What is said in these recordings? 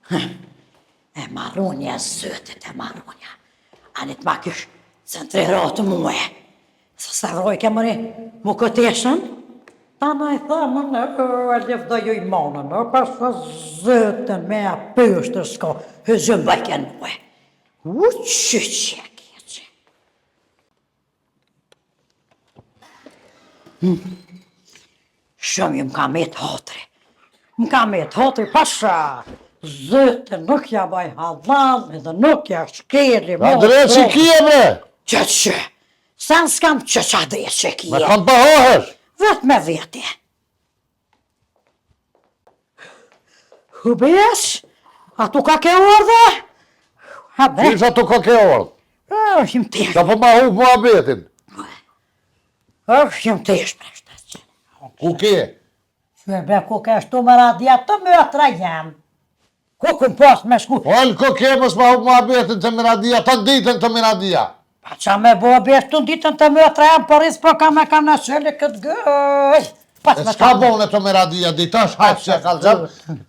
E marrunja, zëtit e marrunja. Anit ma kysh centriratë muë. Sa rojke mëri mu këteshën, ta në i thamë në e lefda ju i monën, pasë zëtën me a pështër s'ka, hëzën bëjken muë. U që që kjeqe. Shumë ju m'ka me të hotri. M'ka me të hotri pasha. Zëtën nuk ja baj halal, edhe nuk ja shkeli. Adre që kje, bre? Që, sa në s'kam që adre që kje. Me kam pëhohesh. Vetë me vete. Hubes, a tu ka ke urdhe? Kisha tu ka ke urdhe? Shim tesh. Ka për ma hu mua betin. Shim tesh, preshtet. Ku ke? Shme ku ke shtu më radia të mëtra jam. Ku këm pas me shku? Olë ku ke mës ma hu mua betin të miradia, të ditën të miradia. Pa qa me bo beshtu në ditën të mëtra jam, për isë për kam në shëllë këtë gëj. E s'ka bone të miradia, ditash hajtë që e kalëzëm.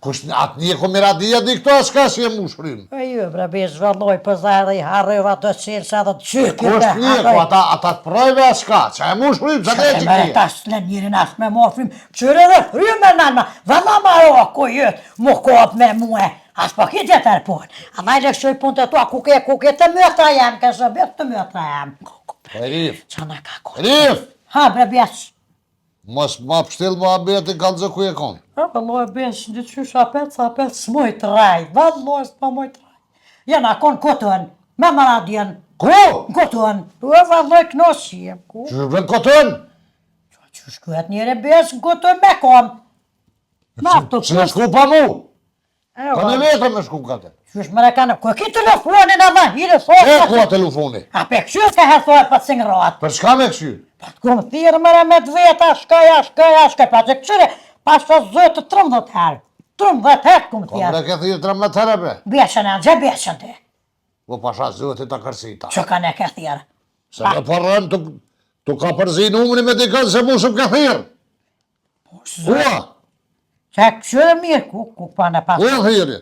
Kush atë një ku miradia di këto, s'ka si e mushrim. E ju, bre, besh vëlloj për zahre i harrëva të qilë sa dhe të qytë. Kush një ku ata të projve a s'ka, që e mushrim, që ne që Mere kje. ta s'len njërin ashtë me morfrim, qyre dhe fryme nëma, vëma ma o, ku jëtë, mu kopë me muë, ashtë po ki tjetër punë. A vaj le këshoj punë të tua, ku ke të mëtra jam, ke shëbet të mëtra jam. Rif, Qa në ka ku? Rif, Ha, bre, besh. mos ma pështil mua betin kalëzë ku e konë. Vëlloj, besh, në qysh apet, s'moj të raj, vëlloj, s'moj të raj. Jena konë kotën, me maradjen. Ku? Kotën, vëlloj knoshjem, ku? Që vën kotën? Që shkuet njëre besh, kotën me kom. Që në shku pa mu? Ka në vetëm me shku kate. Qysh më rekane, ku e ki telefonin edhe, hire E thosë. ku a telefoni? A pe këshyr ka herthoj për singrat. Për shka me këshy? Pa të kumë thirë mëre me të veta, shkaj, pa që këshyre, pa shto zëtë 13 herë. 13 herë kumë Ko thirë. bre ke thirë 13 herë be? Beshën e në gjë beshën ti. Po pasha zëti të kërsita. Që ka ne ke thirë? Se me përën të ka përzi numri me dikën se mu shumë ka thirë. Ua? Që këshyre mirë, ku pa në pasë. Ua thirë?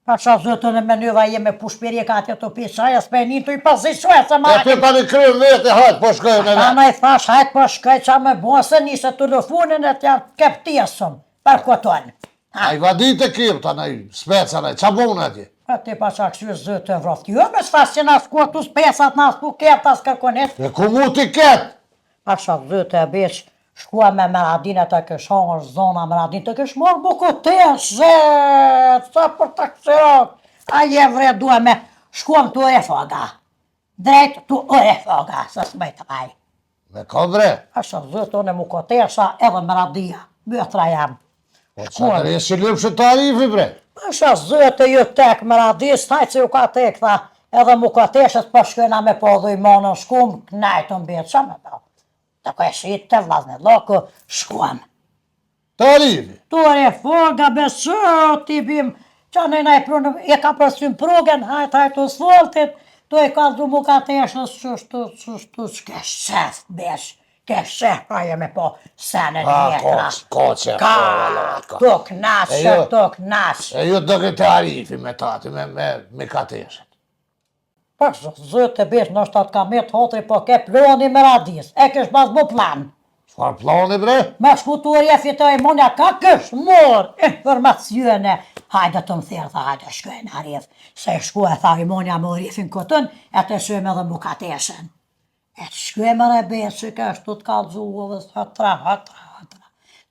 Pa qa zëtën e menyva jeme pushpirje ka atje të pishaja, s'pe një të i pasishoj se ma. E të tani krymë vete, hajtë po shkojnë e A vetë. në i thash, hajtë po shkaj qa me bo, se njëse telefonin e t'ja keptiesëm, për koton. A i vadit e kipë të nëj, speca nëj, qa bonë atje? A ti pa qa këshyr zëtë e vrafti, jo me s'fas që na shkotus pesat, na s'pu ketë as kërkonet. E ku mu t'i ketë? Pa qa zëtë e beq, shkua me Meradine të kësh hongër zona Meradine, të kësh morë buku të shetë, sa për të kësirat. A je vre duhe me shkuam të ore foga, drejt të ore foga, se s'mej të raj. Me ka bre? A qa zëtë une mu kotesha edhe Meradia, bëtra jam. Po qa të resi lëpshë tarifi bre? Qa zëtë ju tek Meradis, taj që ju ka tek, tha, edhe mu koteshet për shkojna me po dhuj monën shkum, knajtë në bjetë, qa me ta? Të ko e shqitë të vlazne loku, shkuam. Tarifi? Tore foga besë, ti bim, qa nëjna i prunë, e ka përsym progen, hajtë usfoltit, to e ka dhu mu ka të eshës qështu, që shef besh, ke shef, pa jeme po, senën e jetra. Koqe, To knashe. E ju do këtë tarifi me tati, me kateshet. Pa zëtë e besh, nështë atë ka me të hotri, po ke ploni me radis, e kësh pas bu plan. Qfar plani bre? Me shkuturje fitoj monja, ka kësh morë informacione. Hajde të më thirë, tha, hajde shkojnë arif. Se shku e tha i monja më rifin këtën, e të shkojmë edhe mu kateshen. E të shkojmë e besh, që ka shtu të kalëzua, dhe së hatra.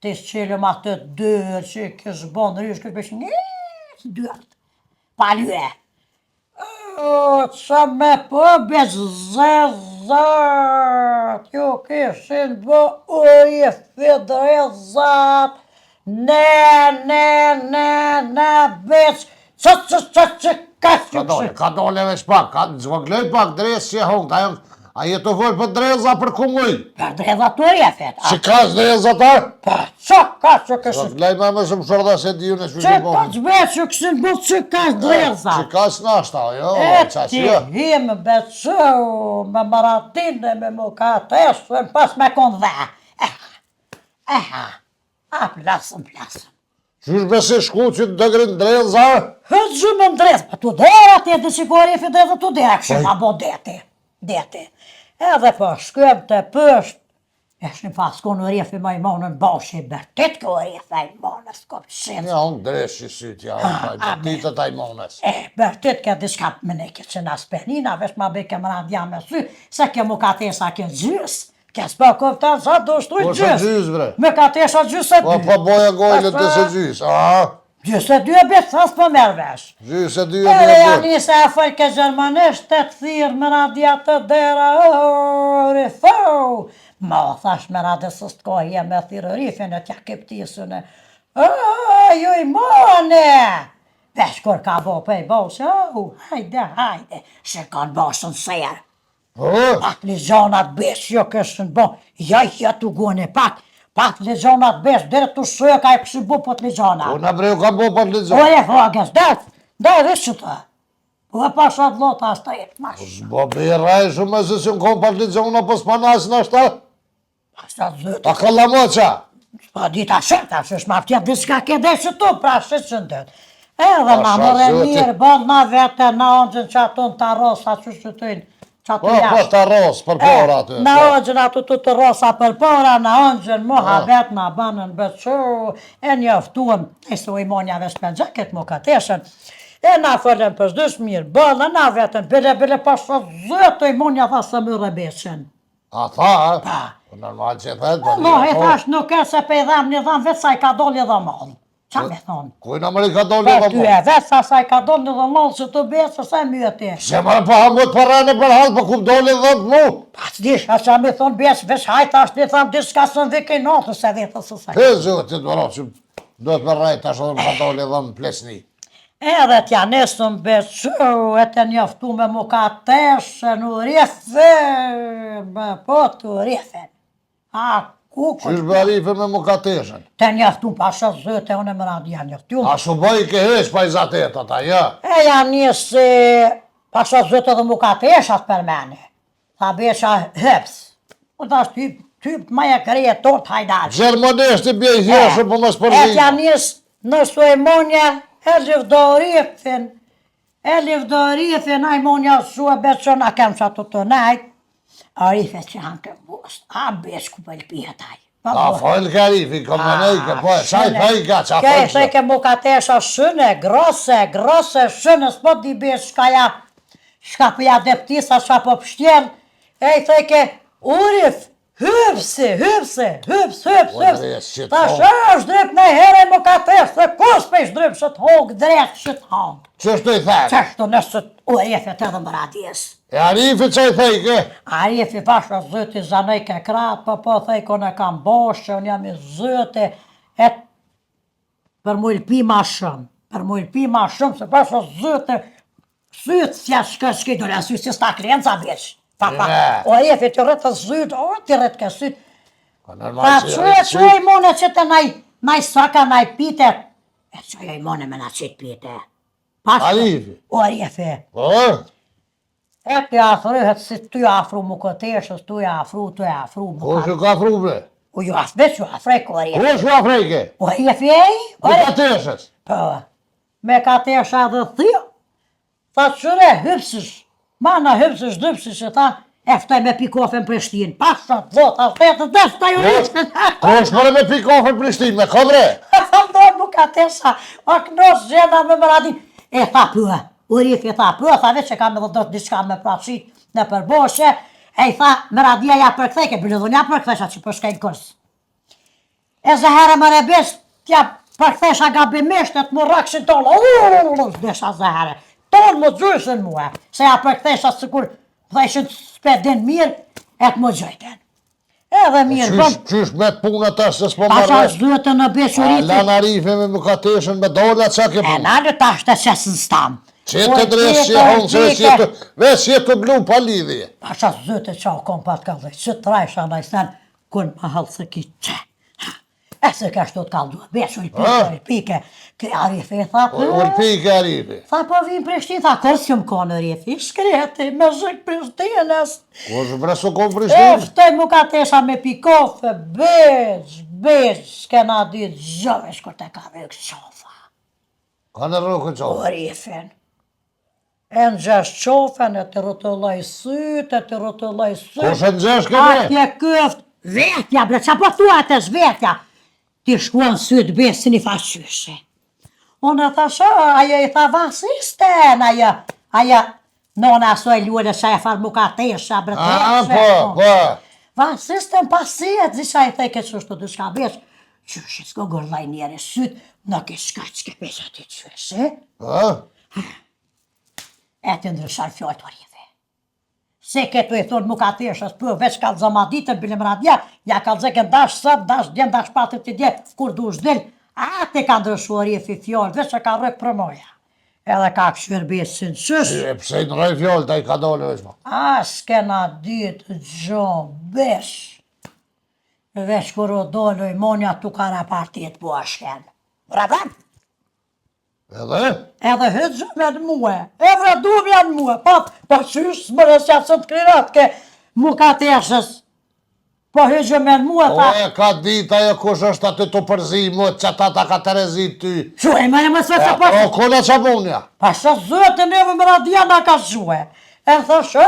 Të shqilëm atë dërë, që kësh bon rysh, kësh besh njështë dërët. Palue. Qa me po beq zezat, ju kishin bo uje fidrezat, ne beq, që Ka dole me shpak, ka zvëglej pak dres që e hongë, a jetë të vojë për dreza për kumuj? për drezatorje fet, Që ka së dreza ta? që ka që kishin, Zvëglej me më shumë shorda se di unë e që shvishë ka bohën. që beq që kishin bo që ka Që drezat. ka së nashta, jo, E qa ti që jo. him beqë, me Maradine, me Mukateshën, pas me konë dhe. A plasëm. Qysh besi shku që të dëgrin drejnë zarë? Hëtë gjumë më ndreth, pa tu dera ti e di që ku arifi drejtë tu dera, kështë pa bo deti. Edhe po, shkëm të pësht, eshtë një pas ku në arifi ma i monën bashi, bërtit ku arifi i monës, ko pëshin. Ja, unë dresh i sytja, bërtitët a i monës. Bërtit ke diska me neke që në spenina, vesh ma be ke më randja me sy, se ke mu ka tesa ke gjys. Ke s'pa këftan sa do shtuj Po gjys. se gjys, bre. Me ka tesa gjys e dy. Po boja gojlet të se gjys, Gjys e dy e betë, sa s'po merë vesh. Gjys e dy e Edhe ja bërë. njëse e foj ke gjermanisht, të të thirë me radia të dera, rifau. Ma o thash me radë së stë kohje me thirë rifin e tja këptisën e, juj mone! Vesh kur ka bo pej boshë, hajde, shikon boshën serë. Pak legjonat besh, jo këshën bo, ja tu gone pak legjonat besh, dhe tu shëja ka e këshë bu pot legjona. Unë abreu ka bo për lezon. Oje foges, daj dhe që të. Po e pashat lota as të jetë mash. Bo biraj shumë e zësën kom për lezon, po s'panas në ashta. Pashat zëtë. A ka la moqa. Pa dita shëta, që shmaftja diska ke dhe që tu, pra shëtë që ndët. Edhe na mëre mirë, bën na vete, na ongjën që aton të arrosa që shëtojnë. Po të arros për pora aty. Na ongjën ato të rosa për pora, na ongjën moha vet, na banën bëqo, e njoftuëm, e së ujmonjave shpenxaket më kateshen, e na fëllën për shdysh mirë, bëllë, na vetën, bile pasha zëtë ujmonja tha së më rëbeqen. A tha, po normal që e thëtë, No, e thash nuk e se pe i dham një dham vetë sa i ka doli dhe malë. Qa me thonë? Kujna mëri ka doli Për dhe ty e vetë sa i ka doli dhe malë që të besë, sa e myë ti. Se më pa hambut për rane për halë, për kum doli dhe të mu. Pas dish, a qa me thonë besë, vesh hajta është një thamë diska së në vikej natës e vetë së saj. He zëtë, të do që do të për rajt, ashtë dhe më ka doli dhe më plesni. Edhe t'ja nesëm beqo, e të njoftu me mu ka teshe, në rjefe, po të rjefe. A kuku. Qysh berife me mu ka teshen? Të njoftu pasha zëte, unë e më radia njoftu. A shu bëj ke heq pa i zatet ata, ja? E janë njësë, pasha zëte dhe mu ka teshat për mene. Tha beqa hëps. U ta është typ ma e kreje tort hajdash. Gjermanisht i bje i hjeshu për më E spërzit. t'ja njësë në Suemonja, e livdorifin, a i monja su e beqon, a kem që ato të najt, a rife që hanë të mbost, a beq ku për lpijetaj. A fojnë ka rifi, kom në nejke, po e shaj fejka që a Ke fojnë se ke mu ka tesha shëne, grosse shëne, s'po di beq shka përja deptisa, shka po pështjen, e i theke urif, hyps. Ta shë është drip në herë e më ka tesë, se kus për ishtë drip shëtë hongë, drejt shëtë hongë. Qështu i thek? Qështu nësë u rjefet edhe më radjes. E a rifi që i thejke? A rjefi pasha zëti zanej ke kratë, po thejko në kam boshë, unë jam i zëti, e për mu ilpi ma shumë, se pasha zëti, sytë s'ja shkë dole, sytë si sta klienca veç. O rjefi të rrëtë zytë, të rrëtë ke sytë. Pa që e i mone që të naj saka, naj pite, e që e i mone me na qitë pite. A rifi? O rjefi. Po? E të afruhet si ty afru mu këteshës, ty afru mu Ko që ka fru bre? U ju asbet që afrejk o rjefi. Ko që ka frejke? O rjefi ej? Me ka teshes? Po, me ka tesha dhe thio. Tha qëre hypsish, mana hypsish, dypsish, e tha, eftoj me pikofen Prishtin. Pasha, dhota, vetë, deshta ju rishtin. Ko është mëre me pikofen Prishtin, me kodre? Tha ndojnë mu ka tesha, o kënosh gjena me më radin. E tha për, u rjefi tha për, tha veç që ka me dhe dojtë diçka me prashit në përboshe, e i tha, më radia ja përkthejke, bëllëdhun ja përkthesha që përshkejnë kërs. E zëherë më rebesh, tja përkthesha gabimisht, e të më rakshin tonë, desha zëherë. Tonë më gjyshin mua, se ja përkthesha sikur theshin spedin mirë, e të më gjojten. Edhe mirë, bëm. Qysh me të punë të se s'po Pasha marrë? zëtë në beqëritë. Lana rifi me më ka teshen me dola që ke E punë? në në tashtë të qesë në stamë. Që të dresë që honë, që veç që të blu pa lidhje. Pasha zëtë që o kom pat ka dhe, që të rajsha në sen, kun më halë se ki që. E se ka shtu të kaldu, beqë u pike, kë arifi, tha për. Urpike a rifi. Tha po vim Prishtin, tha kërës që më konë rifi, shkreti, me zhëk Prishtinës. Ko është vresu kom Prishtin? Eftoj mu ka tesha me pikofe, beq, besh, s'kena ditë zëvesh kur te ka rëkë qofa. Ka në rrugë qofë. Orifin. E në gjesh qofën, e të rëtëllaj sytë, e të rëtëllaj sytë. Kush e në gjesh këve? Atje këft, vetja, bre, qa po thua të vetja? Ti shkuan sytë besë si një faqyshe. Unë e thashe, ajo i tha vasisten, ajo, nona asoj luele që e farë mukatesha, bre, Po. Vasisten pasijet, zisha i thej ke qështu të shka besh, qështë s'ko gërlaj njeri sytë, në kishka që ke pesha ti qështë, e të ndryshar fjojt orive. Se këtu i thonë mukateshës, për veç kalëzë ma ditën, bilim radja, ja kalëzë ke ndash sët, ndash djen, ndash patër të dje, kur du shdil, atë ka ndryshu orive fjojt, veç që ka rëk për moja. Edhe ka këshver besin qësh. Pse i në rëj fjollë, ta i ka dole veç ma. S'kena ditë gjo besh. Veç kur o dole i monja tu ka rapartit po ashken. Radhan? Edhe? Edhe hytë me në muë. Evra du me në muë. Pa qysh më rësjatë së të krirat ke mukateshës. Po hytë me në muë, O tha. e ka ditë ajo kush është aty të përzi, mo që ta ka të rezit ty. Shuaj, më në më së që po. O kona që munja? Pa shë zëtë neve më radia nga ka shuaj. E thë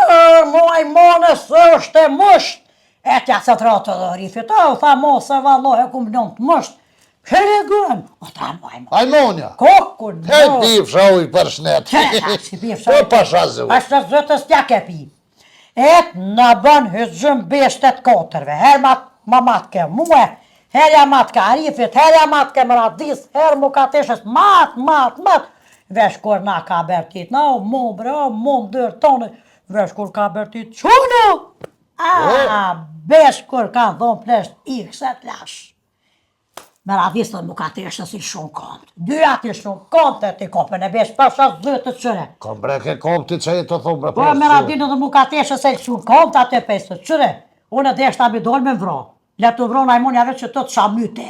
muaj mone së është e mësht. E tja se të ratë dhe rifit, tha mo se valoj e kum nëmë të mësht. Hele gën, o ta muaj mo. Ajmonja. Kokun, He ti fshoj për shnet. Po pasha zëvë. Pa shë zëtës tja ke pi. Et në bën hyzgjëm beshtet kotërve, her ma matke muë, her ja matke arifit, her ja matke mradis, her mu kateshës, mat, vesh kur na ka bertit, na o mu bre, o mu dërë tonë, vesh kur ka bertit, qunë, besh kur ka dhonë plesht, ikset lash. Mradis të mu kateshës i shumë komptë, dyja ti shumë komptë e ti kompën e besh, pasha zëtë të qëre. Kom breke kompti që i të thumë bre. Po me radinë dhe mu ka teshe se shumë kom të atë pesë, qëre, unë dhe shta mi dojnë me vro, le të vro në ajmonja veç që të të shamyte.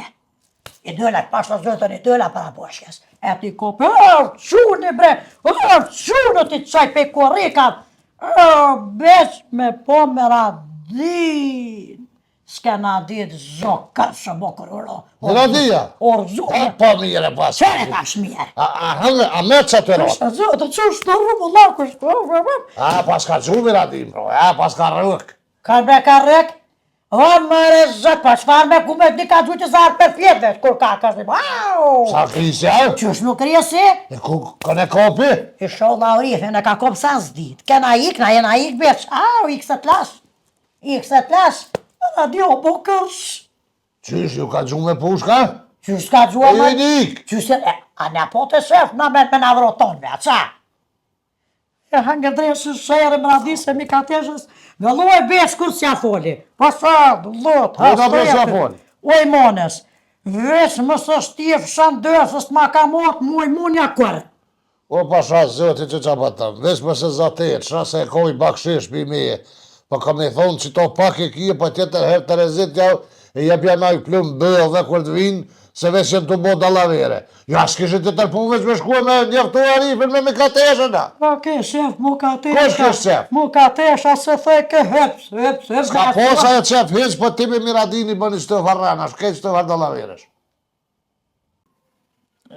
I dëllak, pasha zëtën i dëllak para boshkes. E ti kopë, quni bre, quni ti qaj pe korikat, beq me po me radinë. S'kena ditë zokë kërshë mo kërëro. Radia? Orë zokë. Po mire pas. Qëre ka shmire? A me që të rrë? Zëtë, që është të rrëmë lakës, Pas ka gjumë radim, bro. Pas ka rëk. Ka rëk? O, mëre zëtë, pa qëfar me ku me një ka gjujtë zarë për fjetëve, kur ka shlim, Sa kisja? Qësh nuk rjesi? E ku këne kopi? I sholla orifin e ka kopë sa s'dit. Kena ik, na jena ik beq, ik se t'lash. Ik se t'lash. Radio po kërsh. Qysh, ju ka gjumë me pushka? Qysh ka gjua E dik. Qysh a ne po të shef, na me në avro tonve, a qa? E hangë dreshë shërë më radisë e mi kateshës, dhe loj besh kur s'ja foli. Pasad, lot, foli. Oj monës, vesh më së shtif shanë dërës, është ma ka mot, muj munja kërë. O pasha zëti që qa batëm, vesh më se zatet, shra se e koj bakshish për meje. Po kam e thonë që to pak e kje, po tjetër herë të rezit ja, e jepja na i plëm bëllë dhe kur të vinë, se veç jenë të bo dalavere. Ja, s'kishë të tërpun veç me shkua me njëftu arifin me kateshën, da. Po ke shef, mu katesha. Kosh ke shef? Mu katesha se thej ke heps. Ska posa e qef heq, po ti me Miradini bëni që të farrana, shkej që të farë dalaveresh.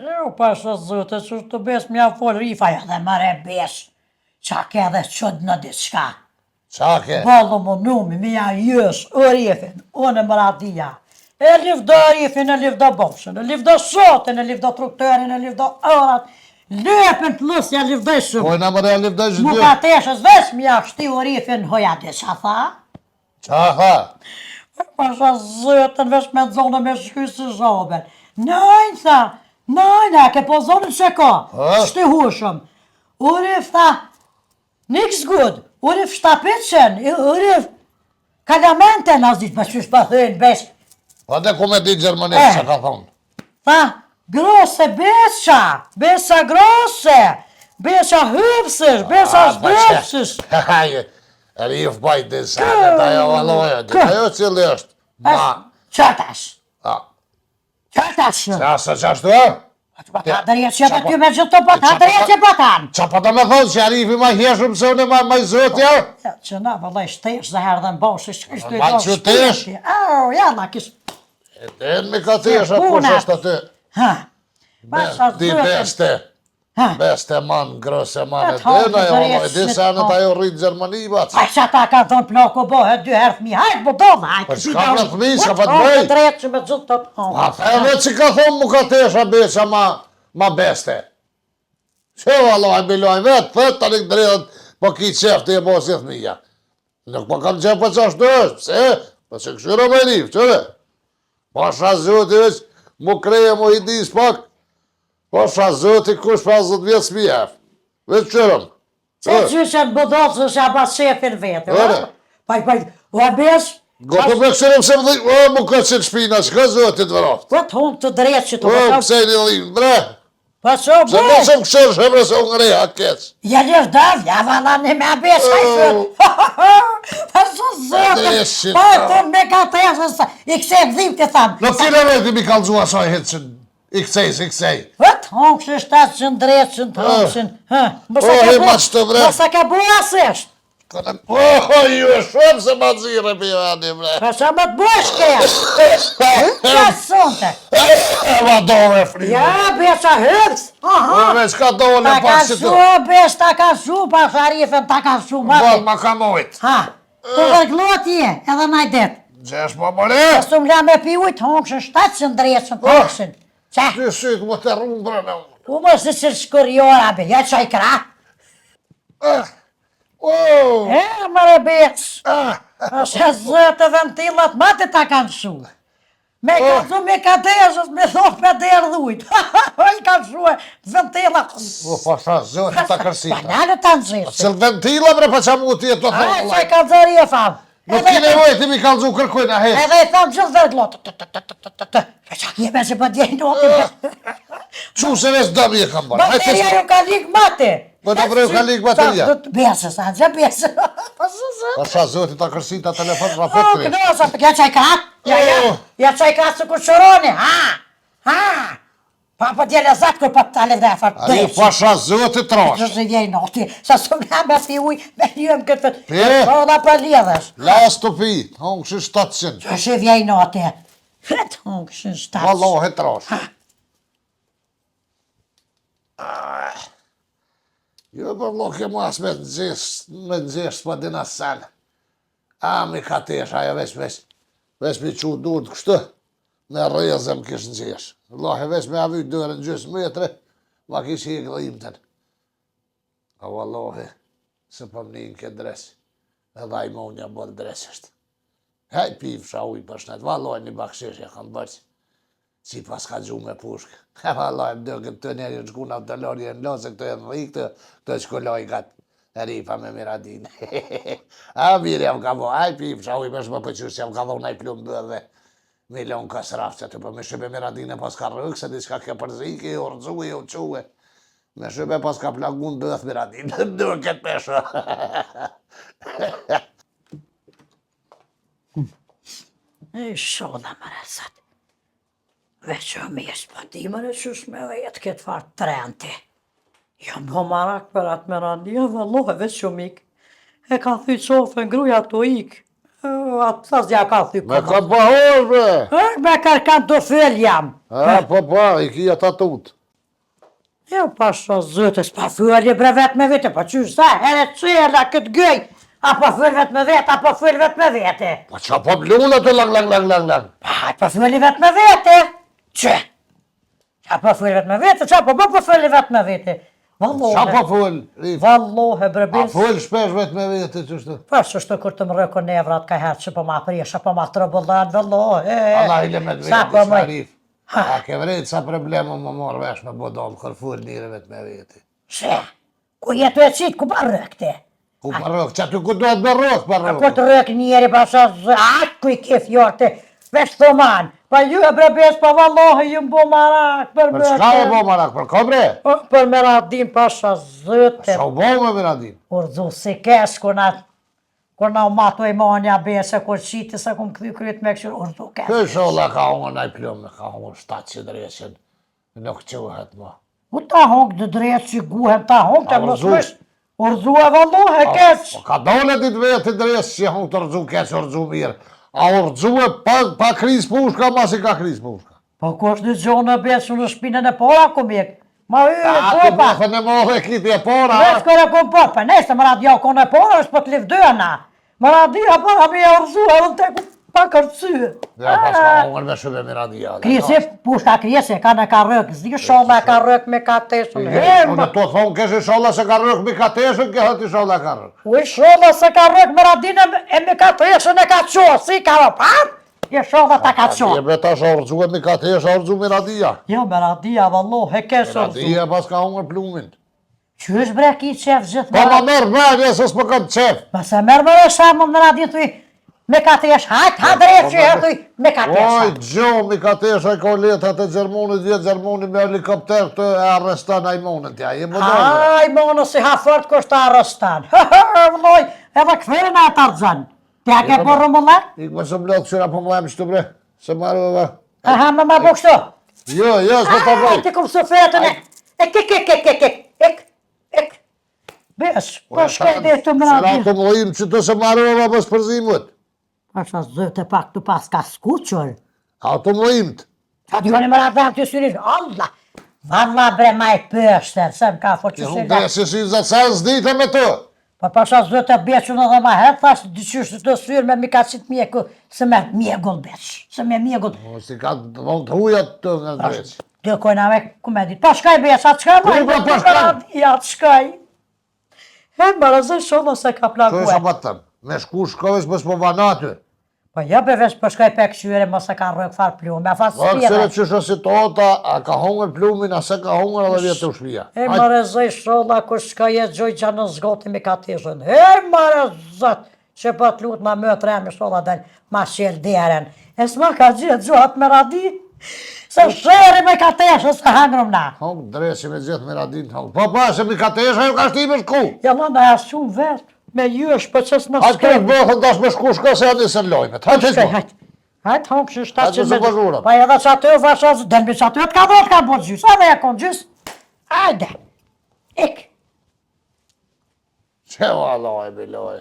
Jo, pasha zëte, që të besh mja fol rifa, ja dhe mare besh, qa ke dhe qëd në diçka. Qa ke? Ballo më numi, mija jësh, orifin, unë më radia. E livdo orifin, e livdo boshën, e livdo shotin, e livdo trukterin, e livdo orat, lepën të lusja livdo shumë. Po e në mëre e livdo gjithë. Mu ka teshës vesh mja shti orifin, hoja dhe qa tha? Qa tha? Pasha zëtën vesh me zonë me shkysë zhoben. Najnë, tha, najnë, ke po zonën që ka, shti hushëm. Orif tha, niks good. Urif shtapitëshen, urif kalamente në zditë me qysh për thëjnë besh. Po dhe ku me di Gjermanisë që ka thonë? Tha, grose besha, besha grose, besha hypsësh, besha zdrëpsësh. Haje, rif bajtë sa, dhe ajo valojë, dhe ajo cilë është. Qërtash. Qërtash. Qa se qashtu e? Pa ta drejtë që ty me gjithë të pa ta drejtë që pa tanë. Qa pa ta me thonë që arifi ma hjeshëm se unë ma i zotja? Që na vëllaj shtesh dhe herë dhe në bosh, ishtë Ma që tesh? ja na kish. E den me ka tesha, po shështë aty. Ha. Pasha Di zëtin. beste. Ha. Beste man, grose man, e Atë hongë dena, jo, zëret no, e di shmit se anë hongë. ta jo rritë Gjermani, bac. Pa që ta ka thonë plako bohe 2 herë fëmi, hajtë bo dole, hajtë. Po s'ka pra fëmi, s'ka pa të bëj. Të drejtë që me gjithë të të hongë. A edhe që ka thonë mu ka tesha beqa ma beste. Që valla, e biloj vetë, thët, tani këtë drejtë, po ki qefti e mos i thmija. Nuk po kam qef për qashtu është, pse? Po që këshyra me një, qëre? Pasha zoti është, mu kreje mu i dis pak, pasha zoti kush 50 vjetë s'mijef. Vetë qërëm. Se gjyshen budolë që shë abas shefin vetë. Ore. Paj, u abesh, Goto me këshyrim se më dhej, o, mu ka qenë shpina, që ka zotit vëraft? po të hongë të drejtë që të O, vëtëm. pëse një dhimë, bre? Pa që Se bëj. mos e më këshyrë, shemre se unë reja, keq. Ja një vdav, ja vala një me abesh, hajtë. Pa që zëtë, Adeshit, pa e të me ka të esë, i kse gzim të thamë. Në tine veti mi kalzua saj hitë që i kcej. Vët hongë që është atë që në drejtë që në të hongë që në... ma që të bre. Mësa ka bu asështë. O, ju e shumë se ma zire për Ivani, bre. Pa që më të bush këja. Qa sonte. E ma dove frimë. Ja, besha hëps. O, veç ka dole Ta ka pas që shu, të. besh, ta ka shu, pa sharifën, ta ka shu, Bal mati. ma ka mojt. Ha, të vërglot je, edhe najdet. Gjesh ma mëre. Së më la me pi ujtë, hongëshën 700 drejtëshën, hongëshën. Qa? Ty sytë më të rrumë, bre, në. U më së që shkuriora, be, ja qaj kra. O, Mërë besh. është zëtë ventilat, mati ta kanë shu. Me ka shu, me ka deshës, me thonë për derë dhujt. I ka shu e ventilat. o, pasha zëti ta Pa kërsita. nalë të në gjithë. Cëll ventila, bre, pa qa mu ti e të A, thonë, qaj ka zëri e famë. Nuk ki nevoj ti mi kalzu kërkujnë a hetë. Edhe i thamë gjithë vërglot. Qa kjeme që për djejnë notin. Qu se veç dëmi e kam bërë. Bateria ju ka lik mate. Po të vreu ka lik bateria. Besë, sa gjë besë. Pasha zëti ta kërsita telefon O, rapet kërë. kënosa, për kja qaj krat. Ja qaj krat së kur shëroni. Ha. Pa për djele zatë kur për të lefdefar. Ari pasha zëti trash. Që se djejnë noti. Sa së më me si uj, me njëm këtë. Pe. Soda për lidhësh. Las të pi, hongë që 700. Që se vjej noti. Fret hongë shën shtatë. Vallohe trash. Jo, për lo ke mas me nëzjesh s'pa dina sen. A, mi ka tesh, ajo veç mi qu dur të kështë, me rrezëm kish nëzjesh. Lohe veç me avyt dërën gjysë metre, ma kish i gëdhimten. A vallohe, se për mnin ke dres, edhe a i monja bërë dres është. Hej, piv sha uj për shnet, vallohe një bakshish e kam bërë. Si pas ka gju me pushkë. E vallohe më dëgën të njeri në shkuna të lorje në lose, këto e në rikë, të shkulloj gatë. E ripa me Miradin. A, mirë jam ka bo, aj pip, shau i me shme pëqysh, jam ka dhona i plumë dhe milion kasraf që të për me shëbe Miradin e pas ka rëkë, se diska ke përziki, orëzu i u quë. Me shëbe pas ka plagun bëth Miradin, në këtë pesha. E shoda më rësat. Veç o mi është pa ti më në qush me vetë këtë farë trenti. Jam bo marak për atë me randia, vëllohe veç o mik. E ka thy qofën gruja të ikë. Atë thas ja ka thy Me ka pahor, bre. Me kërkan të fyll jam. A, po, i kia tatut. Jo, pasha zëtës, pa fyllje bre vetë me vete, pa qysh sa, here qela këtë gëj. Apo fyll vetë me vete, apo fyll vetë me vete. Po qa po bluna të lang. Pa, po fyll vetë me vete. Që? Qa po fyll vetë me vete, qa po fyll vetë me vete. Qa po full, Rif? Vallohe, bre, A bis. full shpesh vetë me vete, qështu? Pa, shështë kur të më rëko nevrat ka herë që po ma prisha, po ma trëbullan, vallohe. Allah i le me të Sa vete, po më... Rif. A ke vrejt sa problemo më morë vesh me bodom, kër full njëre vetë me vete. She, ku jetu e qitë, ku pa rëkte? Ku për rëk, që aty ku do të me rëk për A ku rëk? të rëk njeri pasha zë, atë ku i ke fjorte, veç thoman. Pa ju e bre bes, pa vallohe ju mbo marak për Për shka e bo marak, për kobre? Për Miradin pasha zëte. Sa u bo me Miradin? Urdu si kesh, kur na u matu e monja bese, kur qiti se kum këthy kryt me këshur, urdu kesh. Kësh ola ka unë naj plumë, ka unë 700 dreshin, nuk quhet ma. U ta hongë dë drejtë që guhem, ta hongë të A, mos urdu? mësh. Urdu e vallohe kesh. Po ka dole dit vetë dres që unë të rëzu keq, rëzu mirë. A urxue pa kriz pushka, mas I ka kriz pushka. Po kush në gjonë në besu në shpinën e para ku mjek. Ma A ti bëfën e modhe kiti e para. Vesh kore ku po, për nesë më radia ku në para, është për të livdëna. Më radia para me e urxue edhe të ku pa kërcy. Ja, pas ka hongër me shumë e miradia. Krisi, pushka krisi, ka në ka rëk, zdi sholla ka rëk me ka teshën. Unë to thonë kesh I sholla se ka rëk me ka teshën, ke hëti sholla ka rëk. U sholla se ka rëk me radinë e me ka teshën e ka qo, si ka rëpat? Je sholla ta ka qo. Je me ta shorëzue me ka teshën, orëzue miradia. Jo, me radia, valloh, e kesë orëzu. Miradia pas ka hongër plumin. Qysh bre ki qef gjithë Pa ma merë mërë, se s'po kanë qef. Ma se merë mërë shamull në radinë tuj, me ka tesh, hajt, ha drejt që e tuj, me ka tesh. Oj, gjo, mi ka tesha I ka letat e Gjermonit, vjetë Gjermoni me helikopter të e arrestan Ajmonën tja, je më dojnë. Ajmonë si ha fort kështë të arrestan. Vloj, edhe këthejnë e tarzan. Tja ke po rëmullat? Ik më së blokë qëra po më shtu bre, se marrë dhe. Aha, me ma bu kështu. Jo, s'po ta bëj. Ti kumë së fetën e, ek. Besh, po shkaj dhe të më Se radinë. ra të mojim që të se marrë dhe më spërzimut. Asha zëtë pak të pas ka skuqër. A të mojim të. Qa t'joni më radhan të syrish, Allah. Valla bre ma I pështër, se më ka fo që Unë se dhe se si za sen s'dite me të. Po pasha zëtë beqën edhe ma herë, thash dyqysh të syrë me mi ka qitë mjeku, se me mjegull beq, se me mjegull. Si ka të hujat të nga dreq. Dhe kojna me ku me ditë, po shkaj beq, atë shkaj ma, Po, po, shkaj. Ja, atë shkaj. He, më rëzën shumë se ka Që e plaguar. shabat tëmë, me shku shkoves bës po vanaty. Po ja be vesh po shkaj pe këshyre, mos e ka rëk farë plume, a farë Po kësire spire. që shë situata, a ka hongër plumin, a se ka hongër edhe vjetë u shpia. E më rëzëj sholla kur shka jetë gjoj që në zgoti me ka tishën. E më rëzët, që po të lutë ma më të remi sholla dhe ma shqel deren. E s'ma ka gjithë gjohat me radi, se shëri me ka tishën se hangrëm na. Hongë dresi me gjithë me radin të hongë. Po pa, se mi ka tesha ju ka shti me shku. Ja la na jasë shumë vetë, me jysh, po qës në Hajtë shkaj. kërë bëthën dash me shku shko se janë se lojmet. Hajtë Shkaj, shko. hajtë. Hajtë hongë që Hajtë 700 se përzhura. Pa edhe që atë vasha, delbi që atë të ka dhëtë ka bërë gjys, edhe ja konë gjys. Hajde, ik. Që valoj, biloj.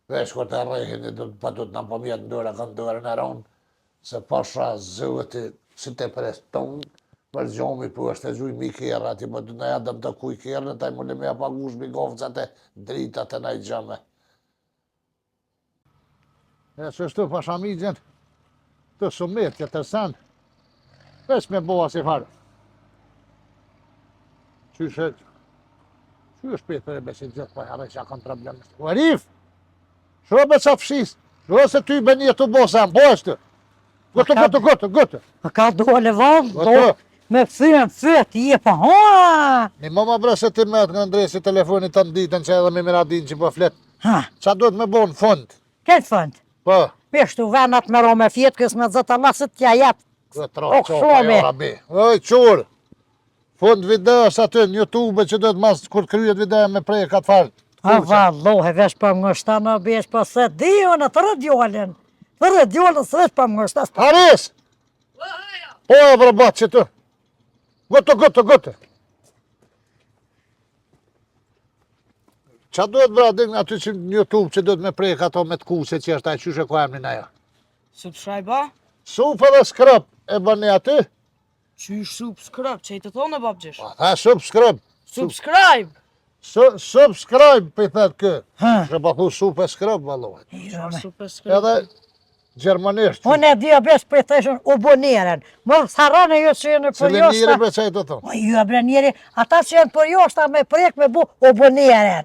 Vesh kur të rejhini, pa du të në pëmjet në dora, kanë dora në ronë, se pasha zëvëti, si te preston, për gjomi për është e gjuj mi kjerë, ati më du në jadëm të kuj kjerë, taj më në me apagush mi gofëzat e dritat e naj gjame. E që shtu pasha mi gjenë, të sumet, që të sen, vesh me boha si farë. Qyshe, që është për e besit gjithë, po herë që kanë problem. O Arif, shrobe qa fshis, shrobe se ty be një të bosa, bo është. Gëtë. A ka dole vallë, Gotë. me fyën fyët, je pa ha. Një më bre se ti met nga ndresi telefonit të nditën që edhe me miradin që po flet. Ha, Qa duhet me bo në fund? këtë fënd. Po, Peshtu venat me ro me fjetë, kësë me zëtë allasit tja jetë. këtë O, ra qopa shumë. jo rabi. Oj, qurë. Fund videos aty në YouTube që duhet mas kur kryet video me prej ka të farë. A vallohe, vesh për më ngështa në besh, po se di unë të rëdjollin. Të rëdjollin së vesh për më ngështa. Haris! Po, bre bat që të. Gëtë. Qa duhet bra din aty që në YouTube që duhet me prejk ato me të kuse që është ajë qyshe ko emrin ajo? Subscribe ba? Sup edhe skrap e bëni aty? Qysh subscribe, që i të thonë babgjesh? Ha, subscribe. Subscribe! Subscribe për i thëtë kë. Ha. Shë pa thu sup e skrap, valohet. Subscribe. Edhe gjermanisht. Unë e dhja besh për i thëshën uboniren. Më sarane jo që jenë për Cile njëri joshta. bre që i të thonë. O ju e bre njeri, ata që jenë për joshta me prek me bu uboniren.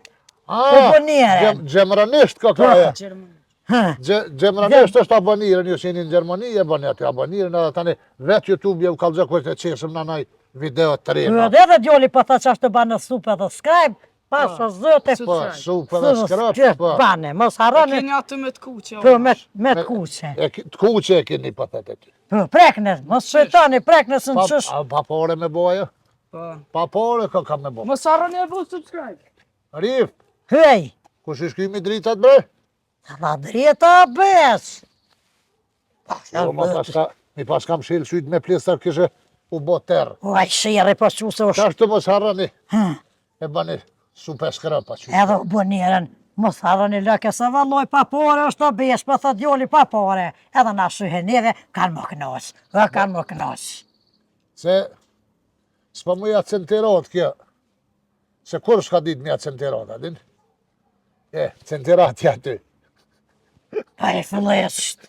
Aboniren. Gjemranisht ka ka e. Gjerman. Ha. Gjemranisht është aboniren, ju që jeni në Gjermani, e bëni aty aboniren, edhe tani vetë YouTube ju kalëzë kështë e qesëm në naj video të Ju rejnë. edhe dhe djoli për ta që ashtë të banë supe dhe skrajb, pasha zëte, Po, sup edhe skrap, po. bane, mos E harani, keni atë me të kuqe. për me të kuqe. Të kuqe e keni për thëtë ty. Për preknes, mos shëtani preknes në qësh. Pa pore me boja? Po. Pa pore ka me bo. Mos harroni e bu subscribe. Rif, Hej, kush i shkymi dritat bre? la drita bes. Jo, mi pas kam shilë sytë me plistar kështë u bo terë. Uaj, shire, po që se Qa është. është të mos harrani, Ha, e bani supe skrapa që. edhe uboniren, Mos harroni lëke se valloj pa pare është të besh, për thë djoli pa pare. Edhe na shyhe neve, kanë më knaq. Kanë më knaq. Se s'pa më ja centerat kjo. Se kur s'ka dit më ja centerat, a din? Centerat ja ty. Pa e fillesht.